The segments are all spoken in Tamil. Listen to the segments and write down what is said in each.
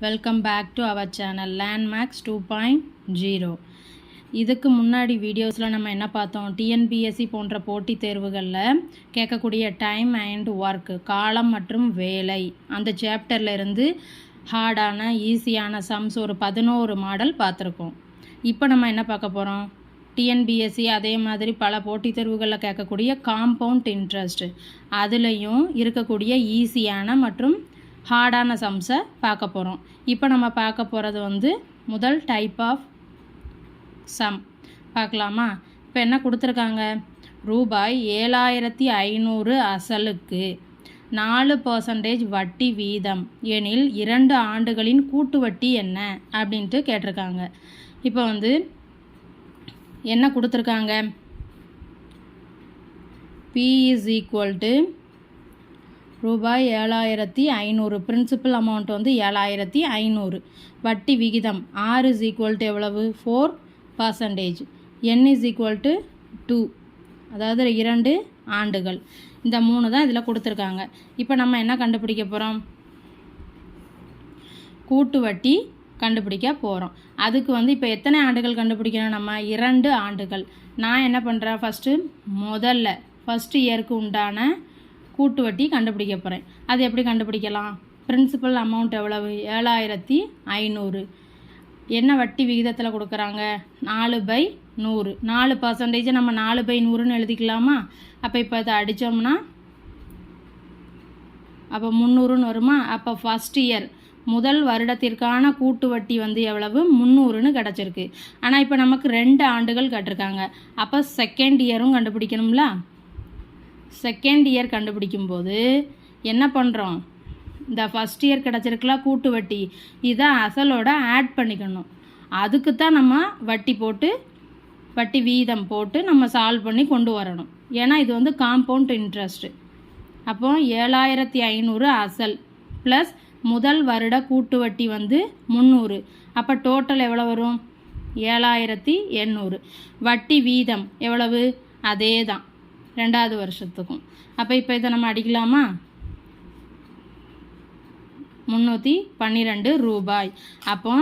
Welcome back to our channel landmarks 2.0. இதுக்கு முன்னாடி வீடியோஸில் நம்ம என்ன பார்த்தோம், டிஎன்பிஎஸ்சி போன்ற போட்டித் தேர்வுகளில் கேட்கக்கூடிய டைம் அண்ட் ஒர்க், காலம் மற்றும் வேலை, அந்த சாப்டரில் இருந்து ஹார்டான ஈஸியான சம்ஸ் ஒரு 11 மாடல் பார்த்துருக்கோம். இப்போ நம்ம என்ன பார்க்க போகிறோம், டிஎன்பிஎஸ்சி அதே மாதிரி பல போட்டித் தேர்வுகளில் கேட்கக்கூடிய காம்பவுண்ட் இன்ட்ரெஸ்ட், அதுலேயும் இருக்கக்கூடிய ஈஸியான மற்றும் ஹார்டான சம்ஸை பார்க்க போகிறோம். இப்போ நம்ம பார்க்க போகிறது முதல் டைப் ஆஃப் சம் பார்க்கலாமா. இப்போ என்ன கொடுத்துருக்காங்க, ரூபாய் 7500 அசலுக்கு 4% வட்டி வீதம் எனில் 2 ஆண்டுகளின் கூட்டு வட்டி என்ன அப்படின்ட்டு கேட்டிருக்காங்க. இப்போ என்ன கொடுத்துருக்காங்க, P is equal to ரூபாய் 7500, பிரின்சிபல் அமௌண்ட் 7500, வட்டி விகிதம் R is equal to எவ்வளவு 4%, N is equal to 2, அதாவது 2 ஆண்டுகள். இந்த 3 தான் இதில் கொடுத்துருக்காங்க. இப்போ நம்ம என்ன கண்டுபிடிக்க போகிறோம், கூட்டு வட்டி கண்டுபிடிக்க போகிறோம். அதுக்கு இப்போ எத்தனை ஆண்டுகள் கண்டுபிடிக்கணும், நம்ம 2 ஆண்டுகள். நான் என்ன பண்ணுறேன், ஃபஸ்ட்டு இயருக்கு உண்டான கூட்டு வட்டி கண்டுபிடிக்க போகிறேன். அது எப்படி கண்டுபிடிக்கலாம், பிரின்சிபல் அமௌண்ட் எவ்வளவு 7500, என்ன வட்டி விகிதத்தில் கொடுக்குறாங்க 4/100, 4% நம்ம 4/100ன்னு எழுதிக்கலாமா. அப்போ இப்போ அதை அடித்தோம்னா அப்போ 300ன்னு வருமா. அப்போ ஃபஸ்ட் இயர் முதல் வருடத்திற்கான கூட்டு வட்டி எவ்வளவு 300ன்னு கிடச்சிருக்கு. ஆனால் இப்போ நமக்கு 2 ஆண்டுகள் கேட்டிருக்காங்க. அப்போ செகண்ட் இயரும் கண்டுபிடிக்கணும்ல. செகண்ட் இயர் கண்டுபிடிக்கும்போது என்ன பண்ணுறோம், இந்த ஃபஸ்ட் இயர் கிடச்சிருக்கல கூட்டு வட்டி, இதை அசலோட ஆட் பண்ணிக்கணும். அதுக்கு தான் நம்ம வட்டி வீதம் போட்டு நம்ம சால்வ் பண்ணி கொண்டு வரணும். ஏன்னா இது காம்பவுண்ட் இன்ட்ரெஸ்ட்டு. அப்போ 7500 அசல் ப்ளஸ் முதல் வருட கூட்டு வட்டி 300, அப்போ டோட்டல் எவ்வளோ வரும் 7800. வட்டி வீதம் எவ்வளவு, அதே தான் 2வது வருஷத்துக்கும். அப்போ இப்போ இதை நம்ம அடிக்கலாமா, 312 ரூபாய். அப்போ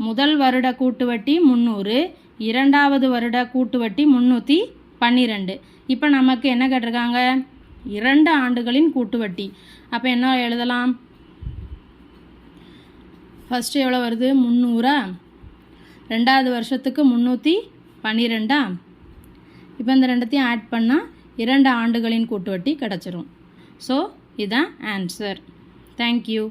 முதல் வருட கூட்டு வட்டி 300, 2வது வருட கூட்டு வட்டி 312. இப்போ நமக்கு என்ன கேட்டிருக்காங்க, 2 ஆண்டுகளின் கூட்டு வட்டி. அப்போ என்ன எழுதலாம், ஃபஸ்ட்டு எவ்வளோ வருது 300, 2வது வருஷத்துக்கு 312. இப்போ இந்த ரெண்டத்தையும் ஆட் பண்ணால் 2 ஆண்டுகளின் கூட்டு வட்டி கிடச்சிரும். ஸோ இதுதான் ஆன்சர். தேங்க்யூ.